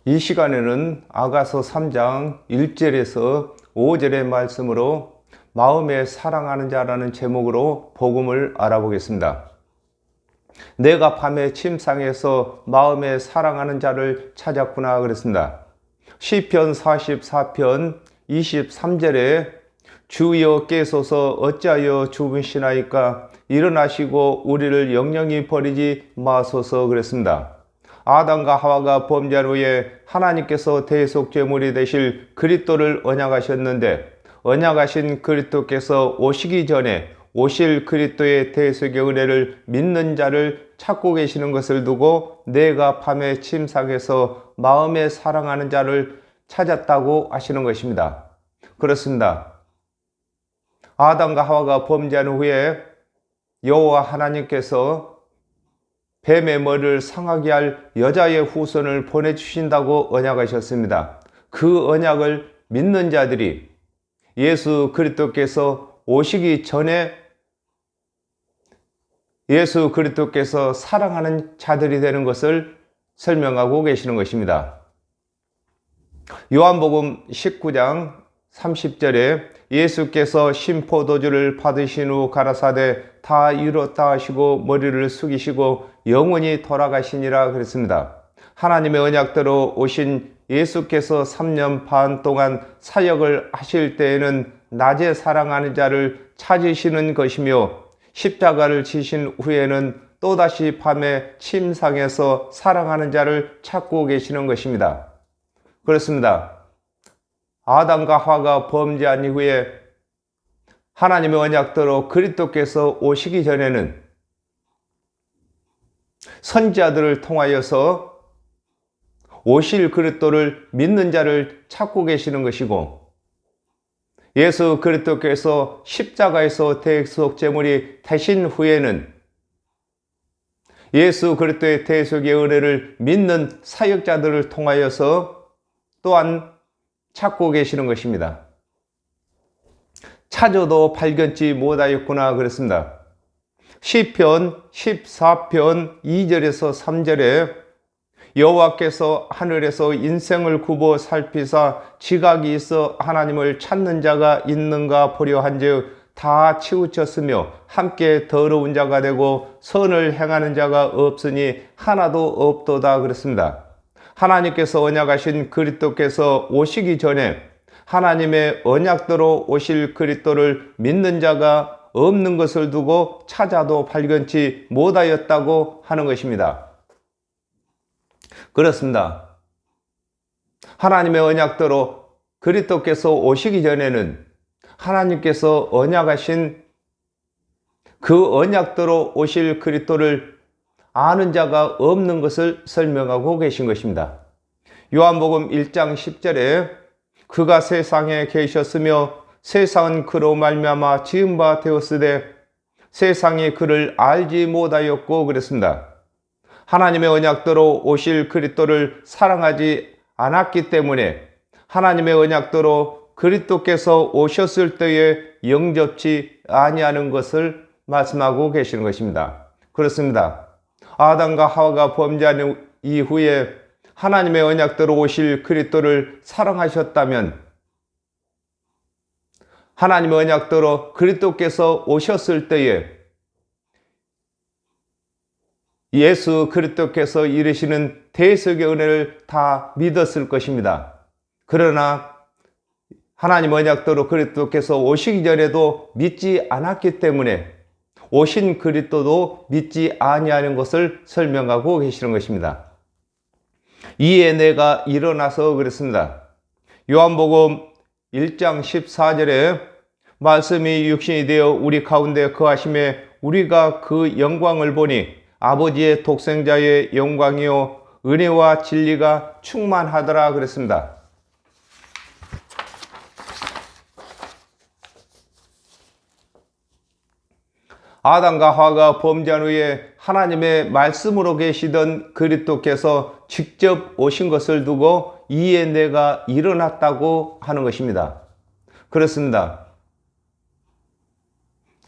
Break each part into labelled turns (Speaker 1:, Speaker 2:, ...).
Speaker 1: 이 시간에는 아가서 3장 1절에서 5절의 말씀으로 마음에 사랑하는 자라는 제목으로 복음을 알아보겠습니다. 내가 밤에 침상에서 마음에 사랑하는 자를 찾았구나 그랬습니다. 시편 44편 23절에 주여 깨소서 어찌하여 주무시나이까 일어나시고 우리를 영영히 버리지 마소서 그랬습니다. 아담과 하와가 범죄한 후에 하나님께서 대속 제물이 되실 그리스도를 언약하셨는데 언약하신 그리스도께서 오시기 전에 오실 그리스도의 대속의 은혜를 믿는 자를 찾고 계시는 것을 두고 내가 밤에 침상에서 마음에 사랑하는 자를 찾았다고 하시는 것입니다. 그렇습니다. 아담과 하와가 범죄한 후에 여호와 하나님께서 뱀의 머리를 상하게 할 여자의 후손을 보내주신다고 언약하셨습니다. 그 언약을 믿는 자들이 예수 그리스도께서 오시기 전에 예수 그리스도께서 사랑하는 자들이 되는 것을 설명하고 계시는 것입니다. 요한복음 19장 30절에 예수께서 신포도주를 받으신 후 가라사대 다 이뤘다 하시고 머리를 숙이시고 영원히 돌아가시니라 그랬습니다. 하나님의 언약대로 오신 예수께서 3년 반 동안 사역을 하실 때에는 낮에 사랑하는 자를 찾으시는 것이며 십자가를 지신 후에는 또다시 밤에 침상에서 사랑하는 자를 찾고 계시는 것입니다. 그렇습니다. 아담과 하와가 범죄한 이후에 하나님의 언약대로 그리스도께서 오시기 전에는 선지자들을 통하여서 오실 그리스도를 믿는 자를 찾고 계시는 것이고 예수 그리스도께서 십자가에서 대속 제물이 되신 후에는 예수 그리스도의 대속의 은혜를 믿는 사역자들을 통하여서 또한 찾고 계시는 것입니다. 찾아도 발견치 못하였구나 그랬습니다. 시편 14편 2절에서 3절에 여호와께서 하늘에서 인생을 굽어 살피사 지각이 있어 하나님을 찾는 자가 있는가 보려 한즉 다 치우쳤으며 함께 더러운 자가 되고 선을 행하는 자가 없으니 하나도 없도다 그랬습니다. 하나님께서 언약하신 그리스도께서 오시기 전에 하나님의 언약대로 오실 그리스도를 믿는 자가 없는 것을 두고 찾아도 발견치 못하였다고 하는 것입니다. 그렇습니다. 하나님의 언약대로 그리스도께서 오시기 전에는 하나님께서 언약하신 그 언약대로 오실 그리스도를 아는 자가 없는 것을 설명하고 계신 것입니다. 요한복음 1장 10절에 그가 세상에 계셨으며 세상은 그로 말미암아 지은 바 되었으되 세상이 그를 알지 못하였고 그랬습니다. 하나님의 언약대로 오실 그리스도를 사랑하지 않았기 때문에 하나님의 언약대로 그리스도께서 오셨을 때에 영접치 아니하는 것을 말씀하고 계시는 것입니다. 그렇습니다. 아담과 하와가 범죄한 이후에 하나님의 언약대로 오실 그리스도를 사랑하셨다면 하나님의 언약대로 그리스도께서 오셨을 때에 예수 그리스도께서 이루시는 대속의 은혜를 다 믿었을 것입니다. 그러나 하나님 언약대로 그리스도께서 오시기 전에도 믿지 않았기 때문에 오신 그리스도도 믿지 아니하는 것을 설명하고 계시는 것입니다. 이에 내가 일어나서 그랬습니다. 요한복음 1장 14절에 말씀이 육신이 되어 우리 가운데 거하심에 우리가 그 영광을 보니 아버지의 독생자의 영광이요 은혜와 진리가 충만하더라 그랬습니다. 아담과 하와가 범죄한 후에 하나님의 말씀으로 계시던 그리스도께서 직접 오신 것을 두고 이에 내가 일어났다고 하는 것입니다. 그렇습니다.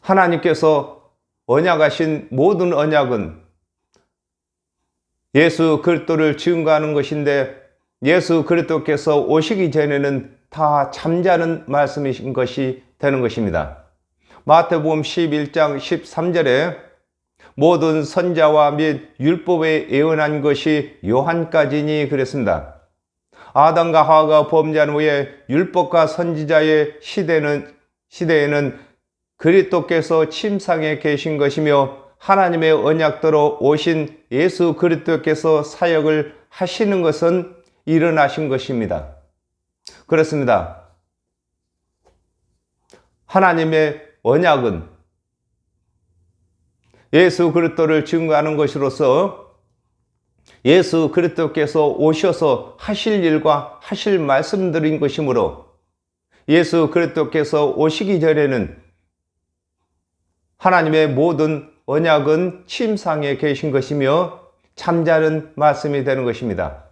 Speaker 1: 하나님께서 언약하신 모든 언약은 예수 그리스도를 증거하는 것인데 예수 그리스도께서 오시기 전에는 다 잠자는 말씀이신 것이 되는 것입니다. 마태복음 11장 13절에 모든 선자와 및 율법에 예언한 것이 요한까지니 그랬습니다. 아담과 하와가 범죄한 후에 율법과 선지자의 시대에는 그리스도께서 침상에 계신 것이며 하나님의 언약대로 오신 예수 그리스도께서 사역을 하시는 것은 일어나신 것입니다. 그렇습니다. 하나님의 언약은 예수 그리스도를 증거하는 것으로서 예수 그리스도께서 오셔서 하실 일과 하실 말씀들인 것이므로 예수 그리스도께서 오시기 전에는 하나님의 모든 언약은 침상에 계신 것이며 잠자는 말씀이 되는 것입니다.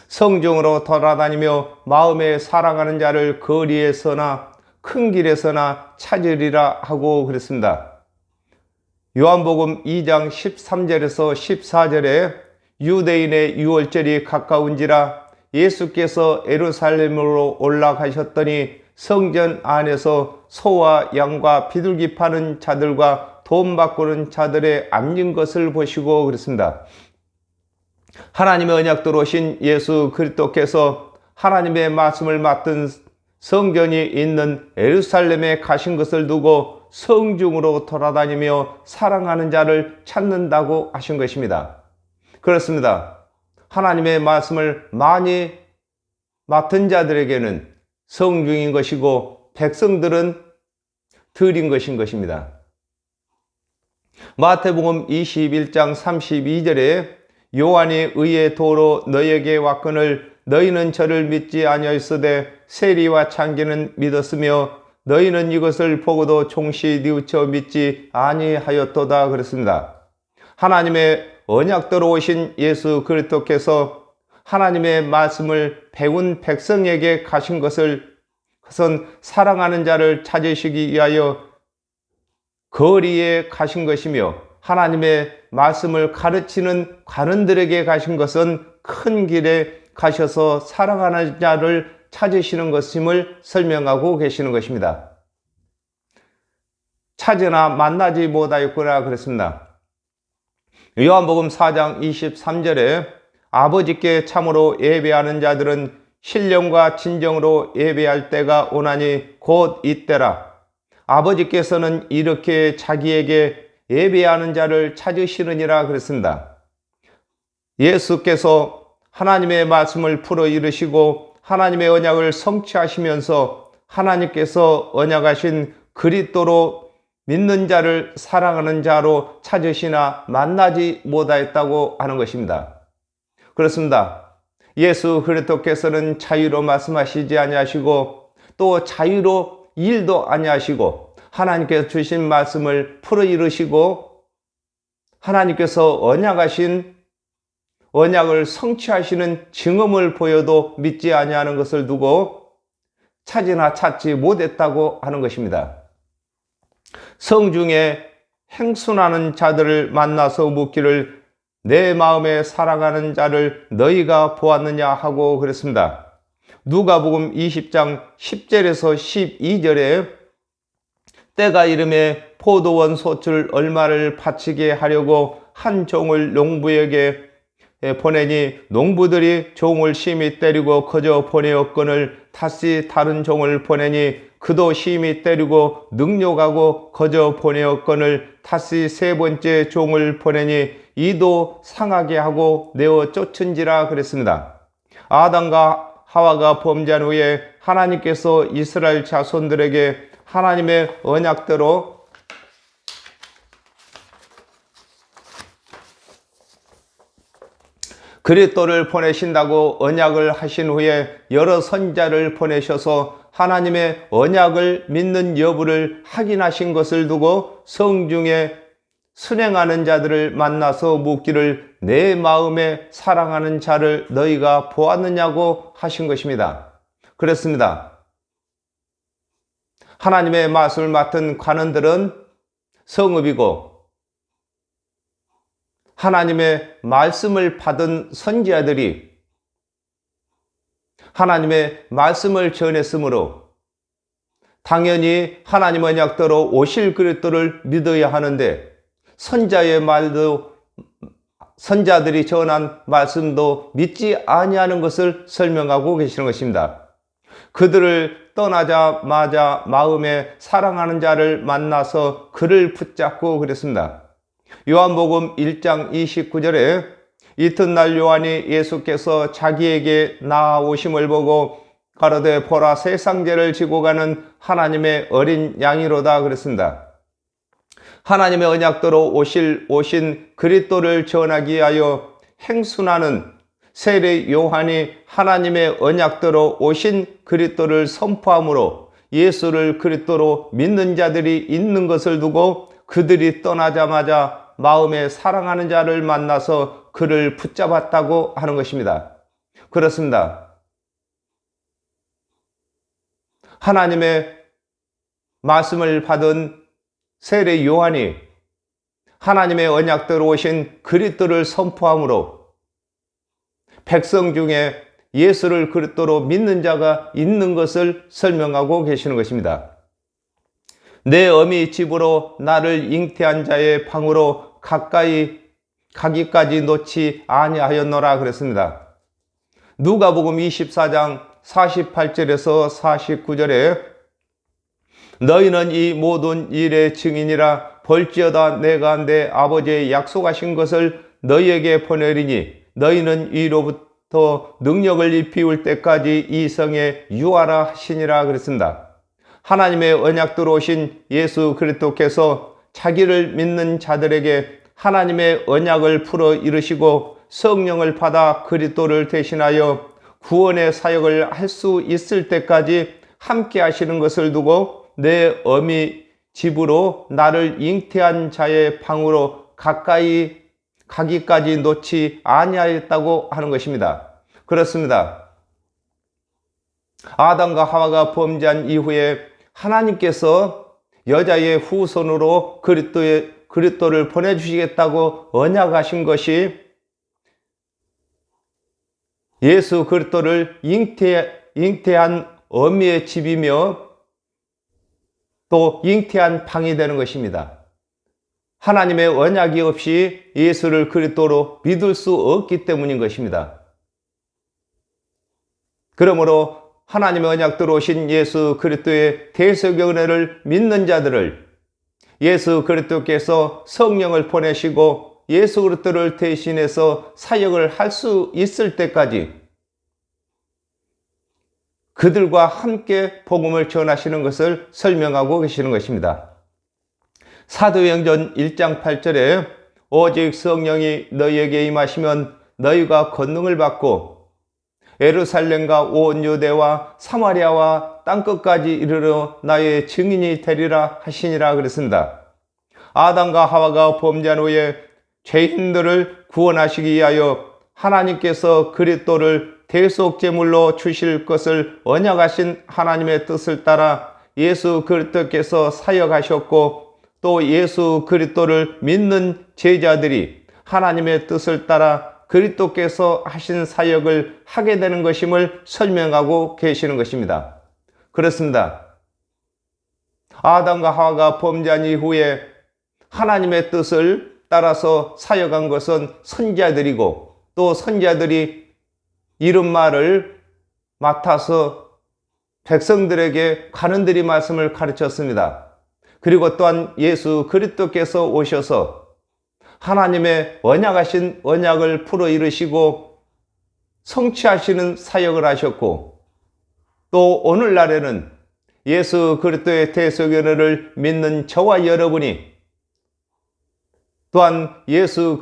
Speaker 1: 성중으로 돌아다니며 마음에 사랑하는 자를 거리에서나 큰 길에서나 찾으리라 하고 그랬습니다. 요한복음 2장 13절에서 14절에 유대인의 유월절이 가까운지라 예수께서 예루살렘으로 올라가셨더니 성전 안에서 소와 양과 비둘기 파는 자들과 돈 바꾸는 자들의 앉은 것을 보시고 그랬습니다. 하나님의 언약대로 오신 예수 그리스도께서 하나님의 말씀을 맡은 성전이 있는 예루살렘에 가신 것을 두고 성중으로 돌아다니며 사랑하는 자를 찾는다고 하신 것입니다. 그렇습니다. 하나님의 말씀을 많이 맡은 자들에게는 성중인 것이고 백성들은 들인 것인 것입니다. 마태복음 21장 32절에 요한이 의의 도로 너희에게 왔거늘 너희는 저를 믿지 아니하였으되 세리와 창기는 믿었으며 너희는 이것을 보고도 종시 뉘우쳐 믿지 아니하였도다 그랬습니다. 하나님의 언약대로 오신 예수 그리스도께서 하나님의 말씀을 배운 백성에게 가신 그것은 사랑하는 자를 찾으시기 위하여 거리에 가신 것이며 하나님의 말씀을 가르치는 관원들에게 가신 것은 큰 길에 가셔서 사랑하는 자를 찾으시는 것임을 설명하고 계시는 것입니다. 찾으나 만나지 못하였구나 그랬습니다. 요한복음 4장 23절에 아버지께 참으로 예배하는 자들은 신령과 진정으로 예배할 때가 오나니 곧 이때라. 아버지께서는 이렇게 자기에게 예배하는 자를 찾으시느니라 그랬습니다. 예수께서 하나님의 말씀을 풀어 이루시고 하나님의 언약을 성취하시면서 하나님께서 언약하신 그리스도로 믿는 자를 사랑하는 자로 찾으시나 만나지 못하였다고 하는 것입니다. 그렇습니다. 예수 그리스도께서는 자유로 말씀하시지 아니하시고 또 자유로 일도 아니하시고 하나님께서 주신 말씀을 풀어 이루시고 하나님께서 언약하신 언약을 성취하시는 증언을 보여도 믿지 아니하는 것을 두고 찾으나 찾지 못했다고 하는 것입니다. 성중에 행순하는 자들을 만나서 묻기를 내 마음에 사랑하는 자를 너희가 보았느냐 하고 그랬습니다. 누가복음 20장 10절에서 12절에 때가 이름에 포도원 소출 얼마를 바치게 하려고 한 종을 농부에게 보내니 농부들이 종을 심히 때리고 거저 보내었거늘 다시 다른 종을 보내니 그도 심히 때리고 능욕하고 거저 보내었거늘 다시 세 번째 종을 보내니 이도 상하게 하고 내어 쫓은지라 그랬습니다. 아담과 하와가 범죄한 후에 하나님께서 이스라엘 자손들에게 하나님의 언약대로 그리스도를 보내신다고 언약을 하신 후에 여러 선자를 보내셔서 하나님의 언약을 믿는 여부를 확인하신 것을 두고 성중에 순행하는 자들을 만나서 묻기를 내 마음에 사랑하는 자를 너희가 보았느냐고 하신 것입니다. 그렇습니다. 하나님의 말씀을 맡은 관원들은 성읍이고 하나님의 말씀을 받은 선지자들이 하나님의 말씀을 전했으므로 당연히 하나님 언약대로 오실 그리스도를 믿어야 하는데 선자의 말도 선자들이 전한 말씀도 믿지 아니하는 것을 설명하고 계시는 것입니다. 그들을 떠나자마자 마음에 사랑하는 자를 만나서 그를 붙잡고 그랬습니다. 요한복음 1장 29절에 이튿날 요한이 예수께서 자기에게 나아오심을 보고 가로되 보라 세상 죄를 지고 가는 하나님의 어린 양이로다 그랬습니다. 하나님의 언약대로 오신 그리스도를 전하기 위하여 행순하는 세례 요한이 하나님의 언약대로 오신 그리스도를 선포함으로 예수를 그리스도로 믿는 자들이 있는 것을 두고 그들이 떠나자마자 마음에 사랑하는 자를 만나서 그를 붙잡았다고 하는 것입니다. 그렇습니다. 하나님의 말씀을 받은 세례 요한이 하나님의 언약대로 오신 그리스도를 선포함으로 백성 중에 예수를 그리스도로 믿는 자가 있는 것을 설명하고 계시는 것입니다. 내 어미 집으로 나를 잉태한 자의 방으로 가까이 가기까지 놓지 아니하였노라 그랬습니다. 누가복음 24장 48절에서 49절에 너희는 이 모든 일의 증인이라 볼지어다 내가 내 아버지의 약속하신 것을 너희에게 보내리니 너희는 이로부터 능력을 입히울 때까지 이 성에 유하라 하시니라 그랬습니다. 하나님의 언약대로 오신 예수 그리스도께서 자기를 믿는 자들에게 하나님의 언약을 풀어 이루시고 성령을 받아 그리스도를 대신하여 구원의 사역을 할 수 있을 때까지 함께 하시는 것을 두고 내 어미 집으로 나를 잉태한 자의 방으로 가까이 가기까지 놓지 아니하였다고 하는 것입니다. 그렇습니다. 아담과 하와가 범죄한 이후에 하나님께서 여자의 후손으로 그리스도를 보내주시겠다고 언약하신 것이 예수 그리스도를 잉태한 어미의 집이며 또 잉태한 방이 되는 것입니다. 하나님의 언약이 없이 예수를 그리스도로 믿을 수 없기 때문인 것입니다. 그러므로 하나님의 언약대로 오신 예수 그리스도의 대속의 은혜를 믿는 자들을 예수 그리스도께서 성령을 보내시고 예수 그리스도를 대신해서 사역을 할 수 있을 때까지 그들과 함께 복음을 전하시는 것을 설명하고 계시는 것입니다. 사도행전 1장 8절에 오직 성령이 너희에게 임하시면 너희가 권능을 받고 예루살렘과 온 유대와 사마리아와 땅끝까지 이르러 나의 증인이 되리라 하시니라 그랬습니다. 아담과 하와가 범죄한 후에 죄인들을 구원하시기 위하여 하나님께서 그리스도를 대속제물로 주실 것을 언약하신 하나님의 뜻을 따라 예수 그리스도께서 사역하셨고 또 예수 그리스도를 믿는 제자들이 하나님의 뜻을 따라 그리스도께서 하신 사역을 하게 되는 것임을 설명하고 계시는 것입니다. 그렇습니다. 아담과 하와가 범죄한 이후에 하나님의 뜻을 따라서 사역한 것은 선지자들이고 또 선지자들이 이런 말을 맡아서 백성들에게 관원들이 말씀을 가르쳤습니다. 그리고 또한 예수 그리스도께서 오셔서 하나님의 언약하신 언약을 풀어 이루시고 성취하시는 사역을 하셨고 또 오늘날에는 예수 그리스도의 대속의 은혜를 믿는 저와 여러분이 또한 예수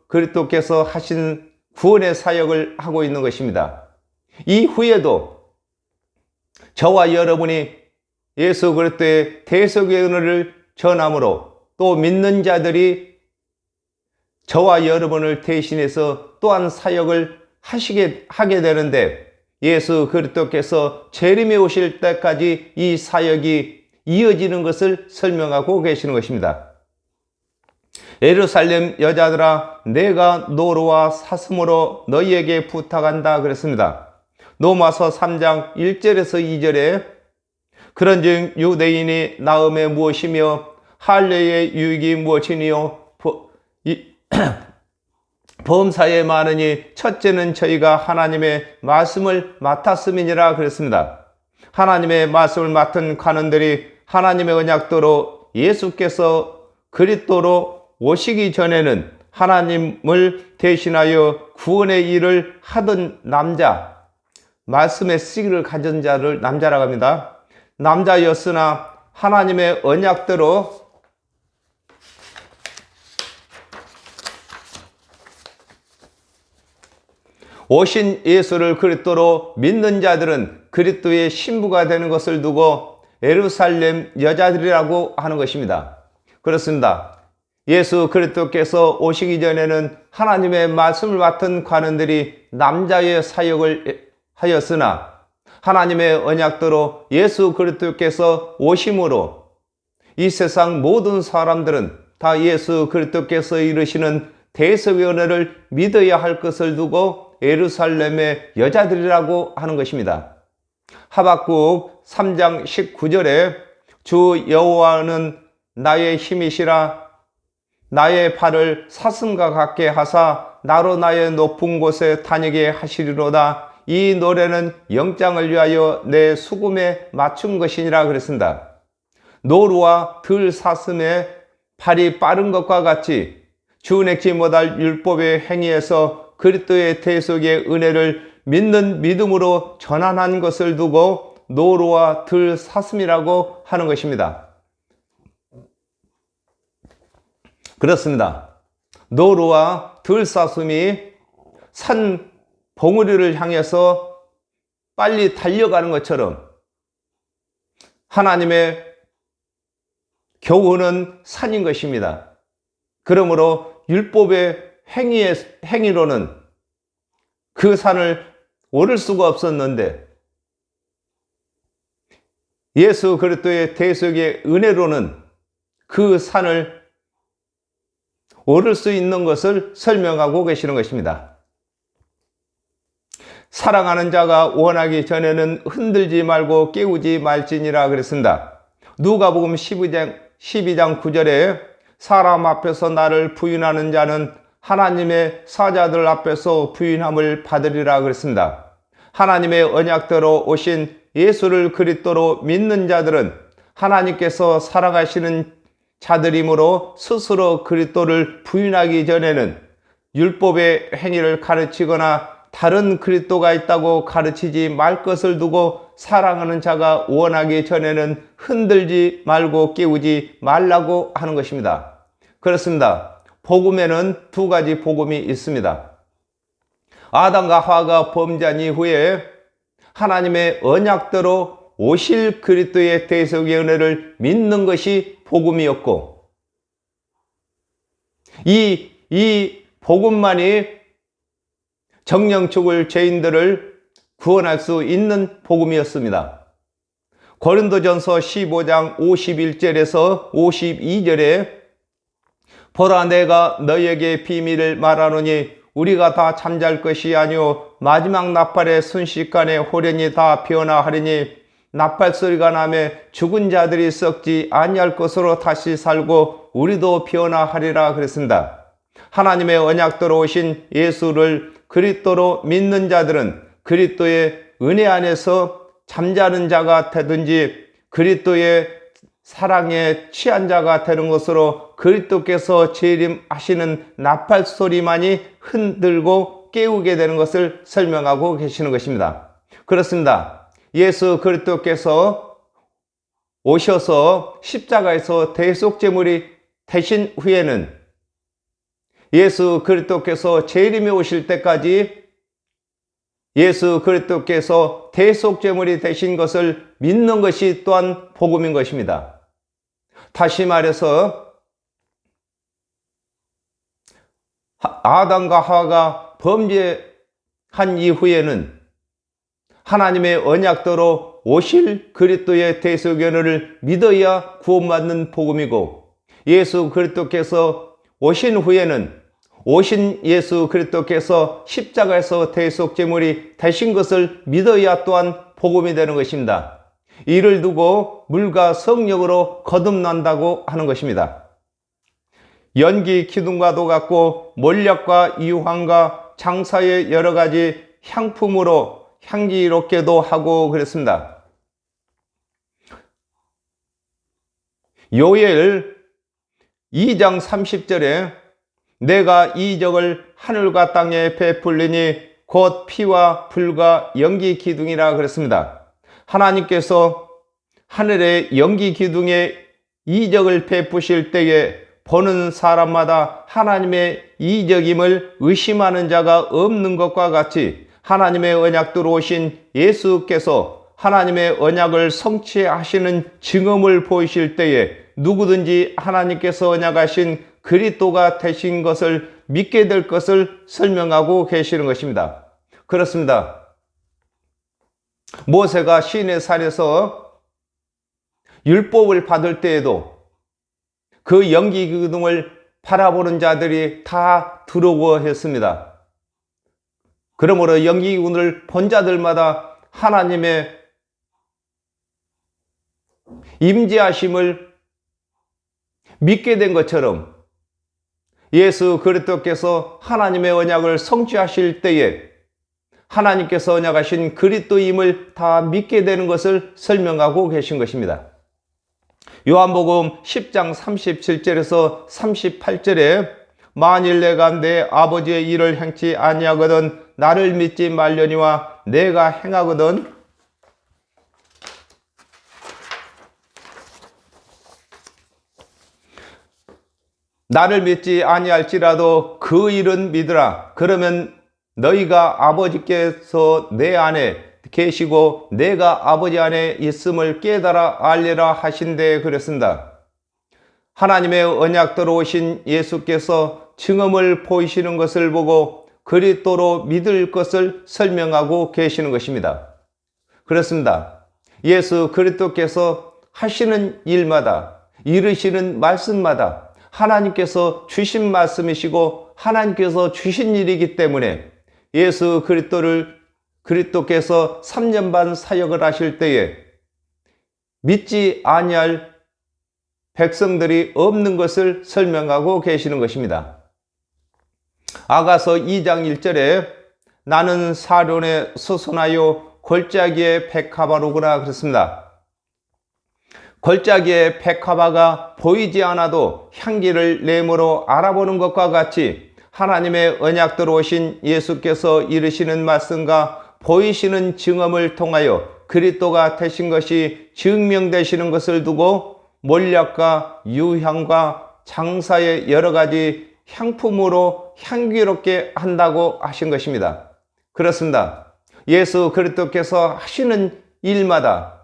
Speaker 1: 그리스도께서 하신 구원의 사역을 하고 있는 것입니다. 이후에도 저와 여러분이 예수 그리스도의 대속의 은혜를 전함으로 또 믿는 자들이 저와 여러분을 대신해서 또한 사역을 하게 되는데 예수 그리스도께서 재림에 오실 때까지 이 사역이 이어지는 것을 설명하고 계시는 것입니다. 예루살렘 여자들아 내가 노루와 사슴으로 너희에게 부탁한다 그랬습니다. 로마서 3장 1절에서 2절에 그런즉 유대인이 나음에 무엇이며 할례의 유익이 무엇이니요 범사에 많으니 첫째는 저희가 하나님의 말씀을 맡았음이니라 그랬습니다. 하나님의 말씀을 맡은 관원들이 하나님의 언약대로 예수께서 그리스도로 오시기 전에는 하나님을 대신하여 구원의 일을 하던 남자, 말씀의 시기를 가진 자를 남자라고 합니다. 남자였으나 하나님의 언약대로 오신 예수를 그리스도로 믿는 자들은 그리스도의 신부가 되는 것을 두고 예루살렘 여자들이라고 하는 것입니다. 그렇습니다. 예수 그리스도께서 오시기 전에는 하나님의 말씀을 맡은 관원들이 남자의 사역을 하였으나 하나님의 언약대로 예수 그리스도께서 오심으로 이 세상 모든 사람들은 다 예수 그리스도께서 이루시는 대속의 은혜를 믿어야 할 것을 두고 예루살렘의 여자들이라고 하는 것입니다. 하박국 3장 19절에 주 여호와는 나의 힘이시라 나의 발을 사슴과 같게 하사 나로 나의 높은 곳에 다니게 하시리로다. 이 노래는 영장을 위하여 내 수금에 맞춘 것이니라 그랬습니다. 노루와 들사슴의 발이 빠른 것과 같이 주넥지 못할 율법의 행위에서 그리스도의 대속의 은혜를 믿는 믿음으로 전환한 것을 두고 노루와 들사슴이라고 하는 것입니다. 그렇습니다. 노루와 들사슴이 산 봉우리를 향해서 빨리 달려가는 것처럼 하나님의 교훈은 산인 것입니다. 그러므로 율법의 행위로는 그 산을 오를 수가 없었는데 예수 그리스도의 대속의 은혜로는 그 산을 오를 수 있는 것을 설명하고 계시는 것입니다. 사랑하는 자가 원하기 전에는 흔들지 말고 깨우지 말지니라 그랬습니다. 누가복음 12장 9절에 사람 앞에서 나를 부인하는 자는 하나님의 사자들 앞에서 부인함을 받으리라 그랬습니다. 하나님의 언약대로 오신 예수를 그리스도로 믿는 자들은 하나님께서 사랑하시는 자들이므로 스스로 그리스도를 부인하기 전에는 율법의 행위를 가르치거나 다른 그리스도가 있다고 가르치지 말 것을 두고 사랑하는 자가 원하기 전에는 흔들지 말고 깨우지 말라고 하는 것입니다. 그렇습니다. 복음에는 두 가지 복음이 있습니다. 아담과 하와가 범죄한 이후에 하나님의 언약대로 오실 그리스도의 대속의 은혜를 믿는 것이 복음이었고 이 복음만이 정령 죽을 죄인들을 구원할 수 있는 복음이었습니다. 고린도전서 15장 51절에서 52절에 보라 내가 너희에게 비밀을 말하노니 우리가 다 잠잘 것이 아니오 마지막 나팔의 순식간에 호련히 다 변화하리니 나팔 소리가 나매 죽은 자들이 썩지 아니할 것으로 다시 살고 우리도 변화하리라 그랬습니다. 하나님의 언약대로 오신 예수를 그리스도로 믿는 자들은 그리스도의 은혜 안에서 잠자는 자가 되든지 그리스도의 사랑에 취한 자가 되는 것으로 그리스도께서 재림하시는 나팔 소리만이 흔들고 깨우게 되는 것을 설명하고 계시는 것입니다. 그렇습니다. 예수 그리스도께서 오셔서 십자가에서 대속제물이 되신 후에는 예수 그리스도께서 재림에 오실 때까지 예수 그리스도께서 대속제물이 되신 것을 믿는 것이 또한 복음인 것입니다. 다시 말해서 아담과 하와가 범죄한 이후에는 하나님의 언약대로 오실 그리스도의 대속의 은혜를 믿어야 구원받는 복음이고 예수 그리스도께서 오신 후에는 오신 예수 그리스도께서 십자가에서 대속제물이 되신 것을 믿어야 또한 복음이 되는 것입니다. 이를 두고 물과 성령으로 거듭난다고 하는 것입니다. 연기 기둥과도 같고 몰약과 유황과 장사의 여러 가지 향품으로 향기롭게도 하고 그랬습니다. 요엘 2장 30절에 내가 이적을 하늘과 땅에 베풀리니 곧 피와 불과 연기 기둥이라 그랬습니다. 하나님께서 하늘의 연기 기둥에 이적을 베푸실 때에 보는 사람마다 하나님의 이적임을 의심하는 자가 없는 것과 같이 하나님의 언약대로 오신 예수께서 하나님의 언약을 성취하시는 증언을 보이실 때에 누구든지 하나님께서 언약하신 그리스도가 되신 것을 믿게 될 것을 설명하고 계시는 것입니다. 그렇습니다. 모세가 시내산에서 율법을 받을 때에도 그 연기 기둥을 바라보는 자들이 다 두려워했습니다. 그러므로 연기 기둥을 본 자들마다 하나님의 임재하심을 믿게 된 것처럼 예수 그리스도께서 하나님의 언약을 성취하실 때에 하나님께서 언약하신 그리스도임을 다 믿게 되는 것을 설명하고 계신 것입니다. 요한복음 10장 37절에서 38절에 만일 내가 내 아버지의 일을 행치 아니하거든 나를 믿지 말려니와 내가 행하거든 나를 믿지 아니할지라도 그 일은 믿으라. 그러면 너희가 아버지께서 내 안에 계시고 내가 아버지 안에 있음을 깨달아 알리라 하신대 그랬습니다. 하나님의 언약대로 오신 예수께서 증언을 보이시는 것을 보고 그리스도로 믿을 것을 설명하고 계시는 것입니다. 그렇습니다. 예수 그리스도께서 하시는 일마다 이르시는 말씀마다 하나님께서 주신 말씀이시고 하나님께서 주신 일이기 때문에 예수 그리스도께서 3년 반 사역을 하실 때에 믿지 아니할 백성들이 없는 것을 설명하고 계시는 것입니다. 아가서 2장 1절에 나는 사론에 수선하여 골짜기의 백합화로구나 그랬습니다. 골짜기의 백합화가 보이지 않아도 향기를 내므로 알아보는 것과 같이 하나님의 언약대로 오신 예수께서 이르시는 말씀과 보이시는 증언을 통하여 그리스도가 되신 것이 증명되시는 것을 두고 몰약과 유향과 장사의 여러 가지 향품으로 향기롭게 한다고 하신 것입니다. 그렇습니다. 예수 그리스도께서 하시는 일마다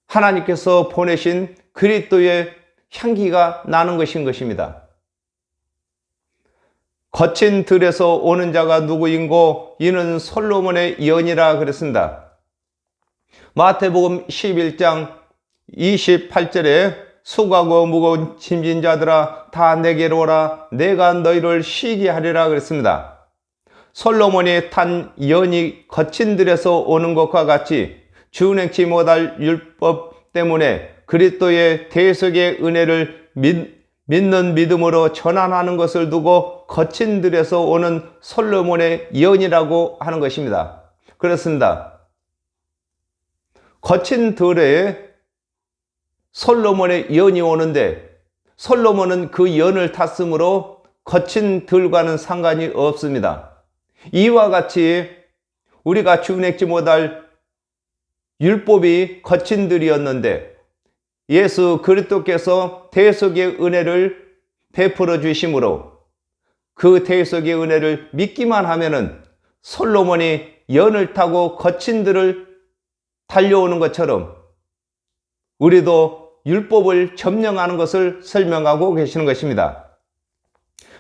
Speaker 1: 하나님께서 보내신 그리스도의 향기가 나는 것인 것입니다. 거친 들에서 오는 자가 누구인고 이는 솔로몬의 연이라 그랬습니다. 마태복음 11장 28절에 수고하고 무거운 짐진 자들아 다 내게로 오라 내가 너희를 쉬게 하리라 그랬습니다. 솔로몬이 탄 연이 거친 들에서 오는 것과 같이 준행치 못할 율법 때문에 그리스도의 대속의 은혜를 믿는 믿음으로 전환하는 것을 두고 거친 들에서 오는 솔로몬의 연이라고 하는 것입니다. 그렇습니다. 거친 들에 솔로몬의 연이 오는데 솔로몬은 그 연을 탔으므로 거친 들과는 상관이 없습니다. 이와 같이 우리가 준행치 못할 율법이 거친 들이었는데 예수 그리스도께서 대속의 은혜를 베풀어 주심으로 그 대속의 은혜를 믿기만 하면은 솔로몬이 연을 타고 거친 들을 달려오는 것처럼 우리도 율법을 점령하는 것을 설명하고 계시는 것입니다.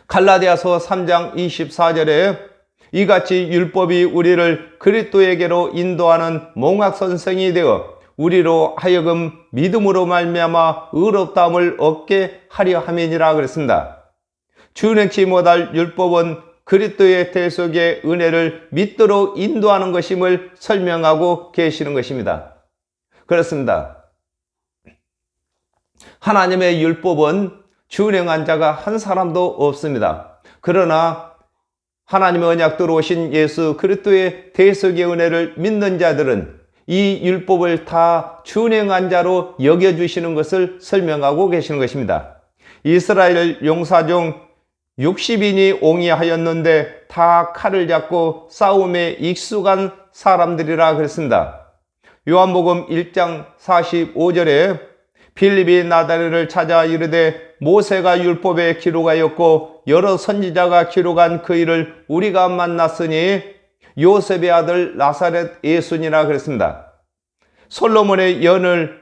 Speaker 1: 갈라디아서 3장 24절에 이같이 율법이 우리를 그리스도에게로 인도하는 몽학 선생이 되어 우리로 하여금 믿음으로 말미암아 의롭다함을 얻게 하려 함이니라 그랬습니다. 주행치 못할 율법은 그리스도의 대속의 은혜를 믿도록 인도하는 것임을 설명하고 계시는 것입니다. 그렇습니다. 하나님의 율법은 준행한 자가 한 사람도 없습니다. 그러나 하나님의 언약대로 오신 예수 그리스도의 대속의 은혜를 믿는 자들은 이 율법을 다 준행한 자로 여겨주시는 것을 설명하고 계시는 것입니다. 이스라엘 용사 중 60인이 옹이하였는데 다 칼을 잡고 싸움에 익숙한 사람들이라 그랬습니다. 요한복음 1장 45절에 빌립이 나다리를 찾아 이르되 모세가 율법에 기록하였고 여러 선지자가 기록한 그 일을 우리가 만났으니 요셉의 아들 나사렛 예수니라 그랬습니다. 솔로몬의 연을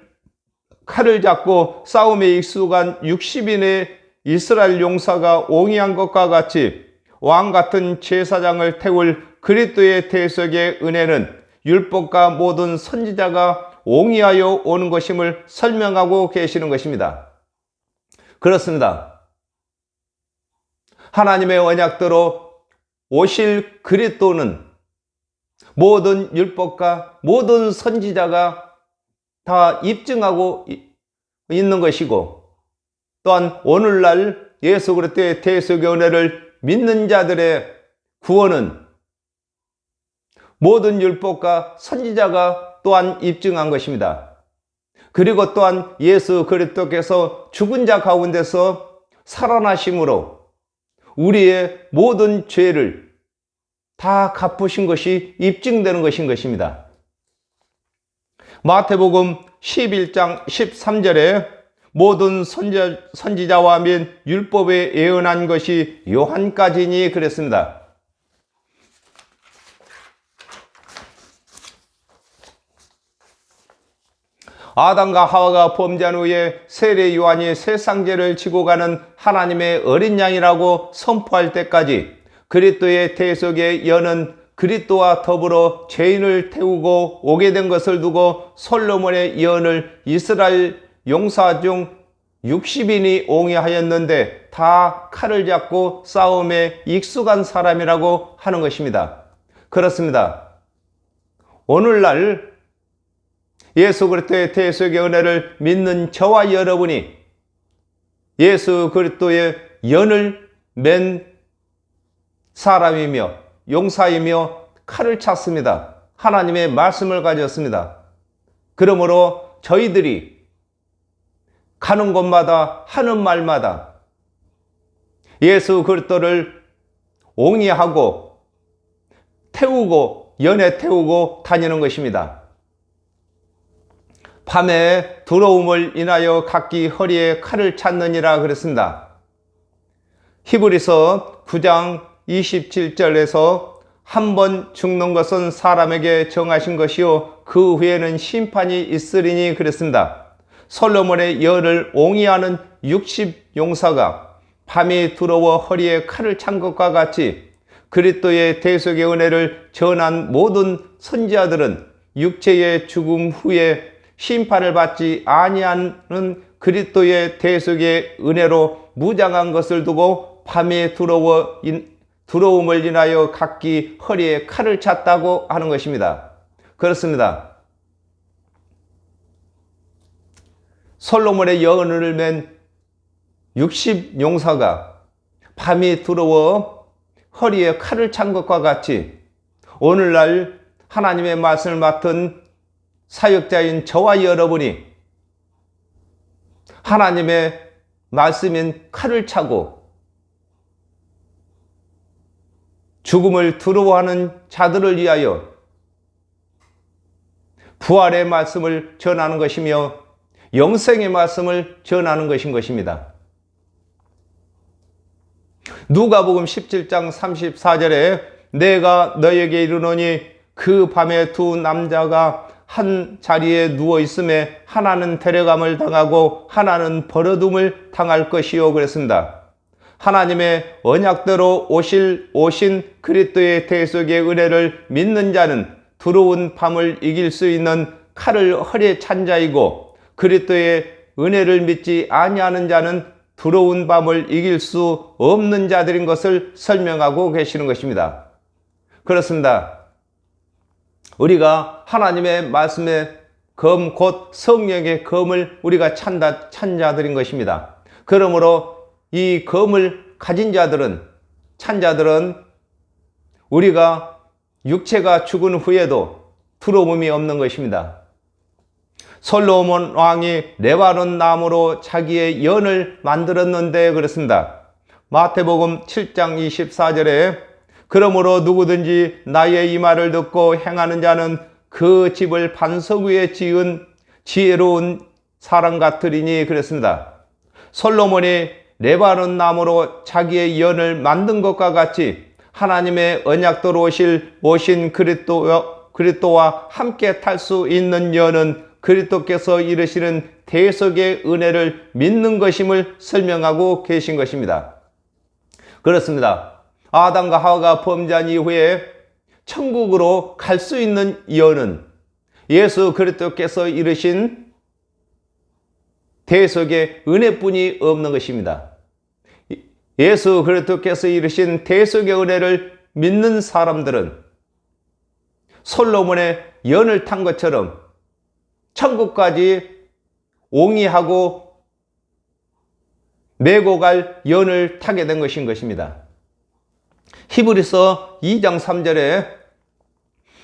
Speaker 1: 칼을 잡고 싸움에 익숙한 60인의 이스라엘 용사가 옹이한 것과 같이 왕 같은 제사장을 태울 그리스도의 대속의 은혜는 율법과 모든 선지자가 옹이하여 오는 것임을 설명하고 계시는 것입니다. 그렇습니다. 하나님의 언약대로 오실 그리스도는 모든 율법과 모든 선지자가 다 입증하고 있는 것이고, 또한 오늘날 예수 그리스도의 대속의 은혜를 믿는 자들의 구원은 모든 율법과 선지자가 또한 입증한 것입니다. 그리고 또한 예수 그리스도께서 죽은 자 가운데서 살아나심으로 우리의 모든 죄를 다 갚으신 것이 입증되는 것인 것입니다. 마태복음 11장 13절에 모든 선지자와 및 율법에 예언한 것이 요한까지니 그랬습니다. 아담과 하와가 범죄한 후에 세례 요한이 세상죄를 지고 가는 하나님의 어린 양이라고 선포할 때까지 그리스도의 대속의 연은 그리스도와 더불어 죄인을 태우고 오게 된 것을 두고 솔로몬의 예언을 이스라엘 용사 중 60인이 옹이하였는데 다 칼을 잡고 싸움에 익숙한 사람이라고 하는 것입니다. 그렇습니다. 오늘날 예수 그리스도의 대속의 은혜를 믿는 저와 여러분이 예수 그리스도의 연을 맨 사람이며 용사이며 칼을 찼습니다. 하나님의 말씀을 가졌습니다. 그러므로 저희들이 가는 곳마다 하는 말마다 예수 그리스도를 옹이하고 태우고 연에 태우고 다니는 것입니다. 밤에 두려움을 인하여 각기 허리에 칼을 찼느니라 그랬습니다. 히브리서 9장 27절에서 한 번 죽는 것은 사람에게 정하신 것이요 그 후에는 심판이 있으리니 그랬습니다. 솔로몬의 열을 옹이하는 60용사가 밤이 두려워 허리에 칼을 찬 것과 같이 그리스도의 대속의 은혜를 전한 모든 선지자들은 육체의 죽음 후에 심판을 받지 아니하는 그리스도의 대속의 은혜로 무장한 것을 두고 밤에 두려움을 인하여 각기 허리에 칼을 찼다고 하는 것입니다. 그렇습니다. 솔로몬의 여언을 맨 60용사가 밤이 두려워 허리에 칼을 찬 것과 같이 오늘날 하나님의 말씀을 맡은 사역자인 저와 여러분이 하나님의 말씀인 칼을 차고 죽음을 두려워하는 자들을 위하여 부활의 말씀을 전하는 것이며 영생의 말씀을 전하는 것인 것입니다. 누가복음 17장 34절에 내가 너에게 이르노니 그 밤에 두 남자가 한 자리에 누워 있음에 하나는 데려감을 당하고 하나는 버려둠을 당할 것이요 그랬습니다. 하나님의 언약대로 오신 그리스도의 대속의 은혜를 믿는 자는 두려운 밤을 이길 수 있는 칼을 허리에 찬 자이고 그리스도의 은혜를 믿지 아니하는 자는 두려운 밤을 이길 수 없는 자들인 것을 설명하고 계시는 것입니다. 그렇습니다. 우리가 하나님의 말씀의 검, 곧 성령의 검을 우리가 찬 자들인 것입니다. 그러므로 이 검을 가진 자들은, 찬 자들은 우리가 육체가 죽은 후에도 두려움이 없는 것입니다. 솔로몬 왕이 레바논 나무로 자기의 연을 만들었는데 그렇습니다. 마태복음 7장 24절에 그러므로 누구든지 나의 이 말을 듣고 행하는 자는 그 집을 반석 위에 지은 지혜로운 사람 같으리니 그랬습니다. 솔로몬이 레바논 나무로 자기의 연을 만든 것과 같이 하나님의 언약도로 오신 그리스도와 함께 탈 수 있는 연은 그리스도께서 이르시는 대속의 은혜를 믿는 것임을 설명하고 계신 것입니다. 그렇습니다. 아담과 하와가 범죄한 이후에 천국으로 갈 수 있는 연은 예수 그리스도께서 이르신 대속의 은혜뿐이 없는 것입니다. 예수 그리스도께서 이르신 대속의 은혜를 믿는 사람들은 솔로몬의 연을 탄 것처럼 천국까지 옹이하고 메고 갈 연을 타게 된 것입니다. 히브리서 2장 3절에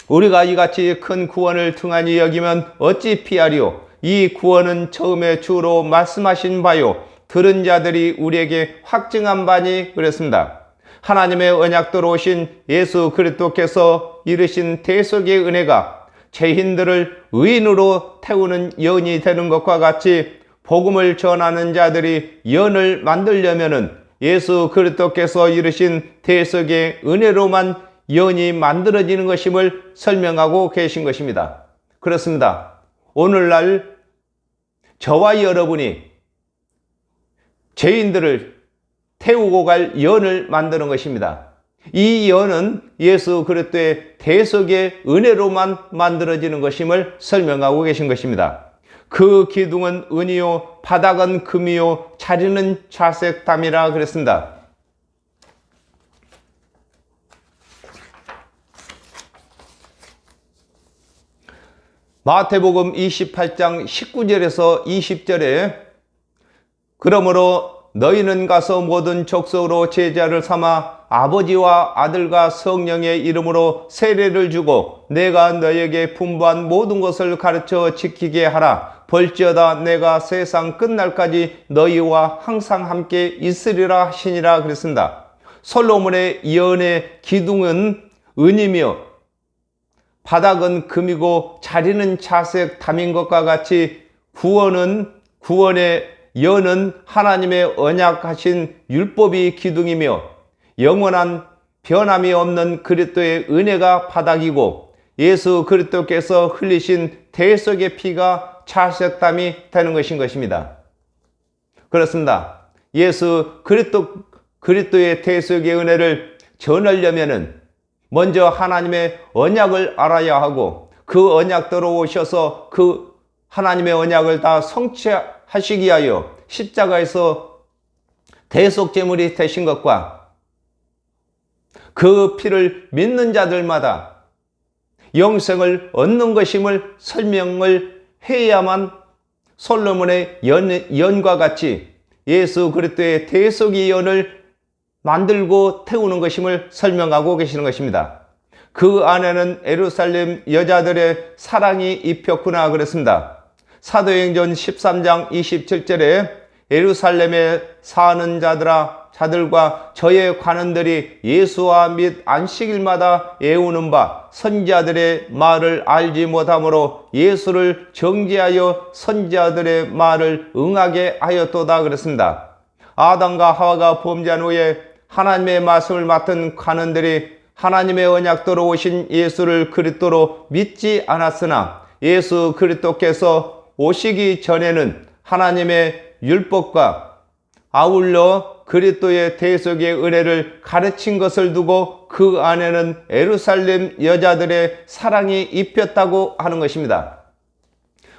Speaker 1: 우리가 이같이 큰 구원을 등한히 여기면 어찌 피하리요? 이 구원은 처음에 주로 말씀하신 바요 들은 자들이 우리에게 확증한 바니 그랬습니다. 하나님의 언약도로 오신 예수 그리스도께서 이르신 대속의 은혜가 죄인들을 의인으로 태우는 연이 되는 것과 같이 복음을 전하는 자들이 연을 만들려면은 예수 그리스도께서 이르신 대속의 은혜로만 연이 만들어지는 것임을 설명하고 계신 것입니다. 그렇습니다. 오늘날 저와 여러분이 죄인들을 태우고 갈 연을 만드는 것입니다. 이 연은 예수 그리스도의 대속의 은혜로만 만들어지는 것임을 설명하고 계신 것입니다. 그 기둥은 은이요 바닥은 금이요 자리는 자색담이라 그랬습니다. 마태복음 28장 19절에서 20절에 그러므로 너희는 가서 모든 족속으로 제자를 삼아 아버지와 아들과 성령의 이름으로 세례를 주고 내가 너희에게 분부한 모든 것을 가르쳐 지키게 하라. 볼지어다 내가 세상 끝날까지 너희와 항상 함께 있으리라 하시니라 그랬습니다. 솔로몬의 예언의 기둥은 은이며 바닥은 금이고 자리는 자색 담인 것과 같이 구원의 연은 하나님의 언약하신 율법이 기둥이며 영원한 변함이 없는 그리스도의 은혜가 바닥이고 예수 그리스도께서 흘리신 대속의 피가 자색담이 되는 것입니다. 그렇습니다. 예수 그리스도의 대속의 은혜를 전하려면은 먼저 하나님의 언약을 알아야 하고 그 언약대로 오셔서 그 하나님의 언약을 다 성취하시기 위하여 십자가에서 대속제물이 되신 것과 그 피를 믿는 자들마다 영생을 얻는 것임을 설명을 해야만 솔로몬의 연과 같이 예수 그리스도의 대속의 연을 만들고 태우는 것임을 설명하고 계시는 것입니다. 그 안에는 예루살렘 여자들의 사랑이 입혔구나 그랬습니다. 사도행전 13장 27절에 예루살렘에 사는 자들과 저의 관원들이 예수와 및 안식일마다 애우는 바 선지자들의 말을 알지 못하므로 예수를 정죄하여 선지자들의 말을 응하게 하였도다 그랬습니다. 아담과 하와가 범죄한 후에 하나님의 말씀을 맡은 관원들이 하나님의 언약도로 오신 예수를 그리스도로 믿지 않았으나 예수 그리스도께서 오시기 전에는 하나님의 율법과 아울러 그리스도의 대속의 은혜를 가르친 것을 두고 그 안에는 예루살렘 여자들의 사랑이 입혔다고 하는 것입니다.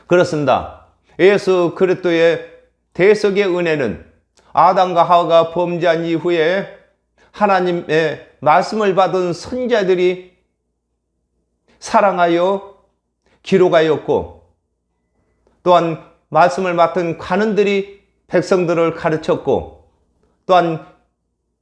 Speaker 1: 그렇습니다. 예수 그리스도의 대속의 은혜는 아담과 하와가 범죄한 이후에 하나님의 말씀을 받은 선자들이 사랑하여 기록하였고, 또한 말씀을 맡은 관원들이 백성들을 가르쳤고, 또한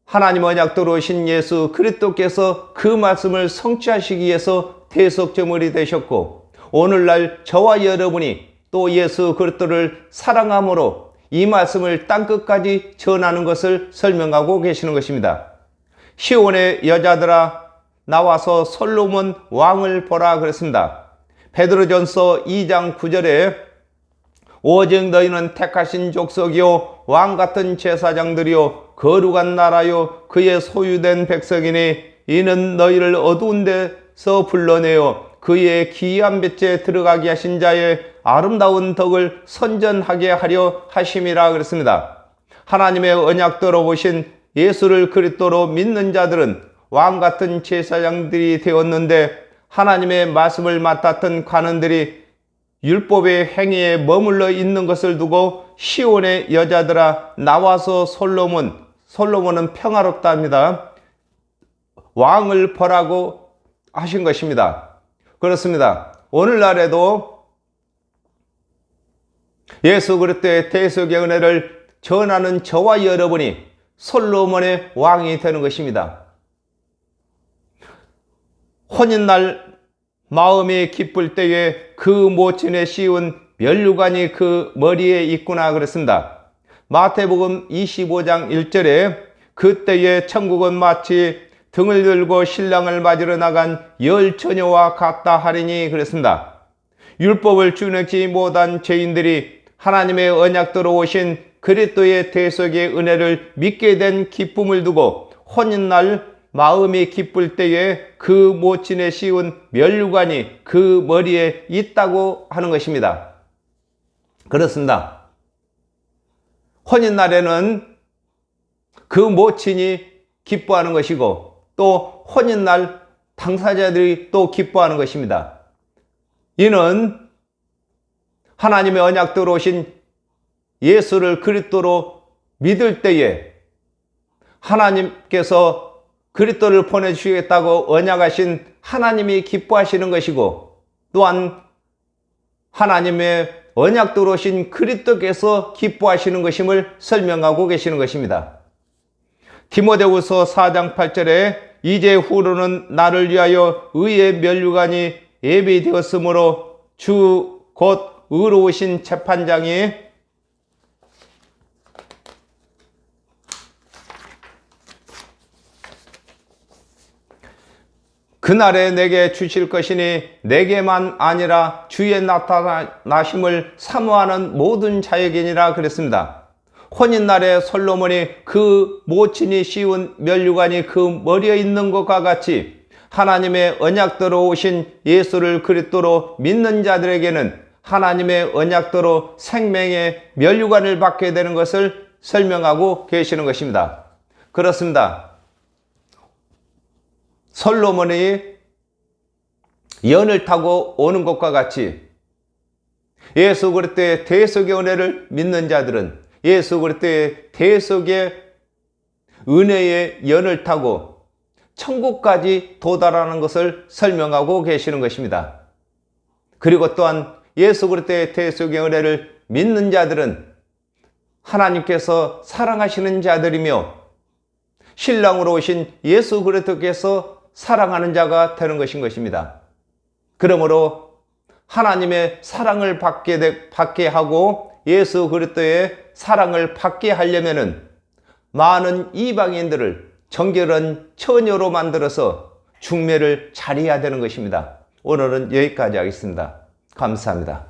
Speaker 1: 하나님 언약대로 오신 예수 그리스도께서 그 말씀을 성취하시기 위해서 대속제물이 되셨고, 오늘날 저와 여러분이 또 예수 그리스도를 사랑함으로 이 말씀을 땅끝까지 전하는 것을 설명하고 계시는 것입니다. 시온의 여자들아 나와서 솔로몬 왕을 보라 그랬습니다. 베드로전서 2장 9절에 오직 너희는 택하신 족속이요 왕같은 제사장들이요 거룩한 나라요 그의 소유된 백성이니 이는 너희를 어두운 데서 불러내어 그의 기이한 빛에 들어가게 하신 자의 아름다운 덕을 선전하게 하려 하심이라 그랬습니다. 하나님의 언약대로 보신 예수를 그리스도로 믿는 자들은 왕같은 제사장들이 되었는데, 하나님의 말씀을 맡았던 관원들이 율법의 행위에 머물러 있는 것을 두고 시온의 여자들아 나와서 솔로몬은 평화롭다 합니다. 왕을 보라고 하신 것입니다. 그렇습니다. 오늘날에도 예수 그리스도의 대속의 은혜를 전하는 저와 여러분이 솔로몬의 왕이 되는 것입니다. 혼인날 마음이 기쁠 때에 그 모친에 씌운 면류관이 그 머리에 있구나 그랬습니다. 마태복음 25장 1절에 그때에 천국은 마치 등을 들고 신랑을 맞으러 나간 열 처녀와 같다 하리니 그랬습니다. 율법을 준행치 못한 죄인들이 하나님의 언약대로 오신 그리스도의 대속의 은혜를 믿게 된 기쁨을 두고 혼인날 마음이 기쁠 때에 그 모친에 씌운 면류관이 그 머리에 있다고 하는 것입니다. 그렇습니다. 혼인날에는 그 모친이 기뻐하는 것이고, 또 혼인날 당사자들이 또 기뻐하는 것입니다. 이는 하나님의 언약대로 오신 예수를 그리스도로 믿을 때에 하나님께서 그리스도를 보내주시겠다고 언약하신 하나님이 기뻐하시는 것이고, 또한 하나님의 언약대로 오신 그리스도께서 기뻐하시는 것임을 설명하고 계시는 것입니다. 디모데후서 4장 8절에 이제 후로는 나를 위하여 의의 면류관이 예비되었으므로 주 곧 의로우신 재판장이 그날에 내게 주실 것이니 내게만 아니라 주의 나타나심을 사모하는 모든 자에게니라 그랬습니다. 혼인날에 솔로몬이 그 모친이 씌운 면류관이 그 머리에 있는 것과 같이 하나님의 언약대로 오신 예수를 그리스도로 믿는 자들에게는 하나님의 언약대로 생명의 면류관을 받게 되는 것을 설명하고 계시는 것입니다. 그렇습니다. 솔로몬이 연을 타고 오는 것과 같이 예수 그리스도의 대속의 은혜를 믿는 자들은 예수 그리스도의 대속의 은혜의 연을 타고 천국까지 도달하는 것을 설명하고 계시는 것입니다. 그리고 또한 예수 그리스도의 대속의 은혜를 믿는 자들은 하나님께서 사랑하시는 자들이며 신랑으로 오신 예수 그리스도께서 사랑하는 자가 되는 것인 것입니다. 그러므로 하나님의 사랑을 받게 하고 예수 그리스도의 사랑을 받게 하려면은 많은 이방인들을 정결한 처녀로 만들어서 중매를 잘해야 되는 것입니다. 오늘은 여기까지 하겠습니다. 감사합니다.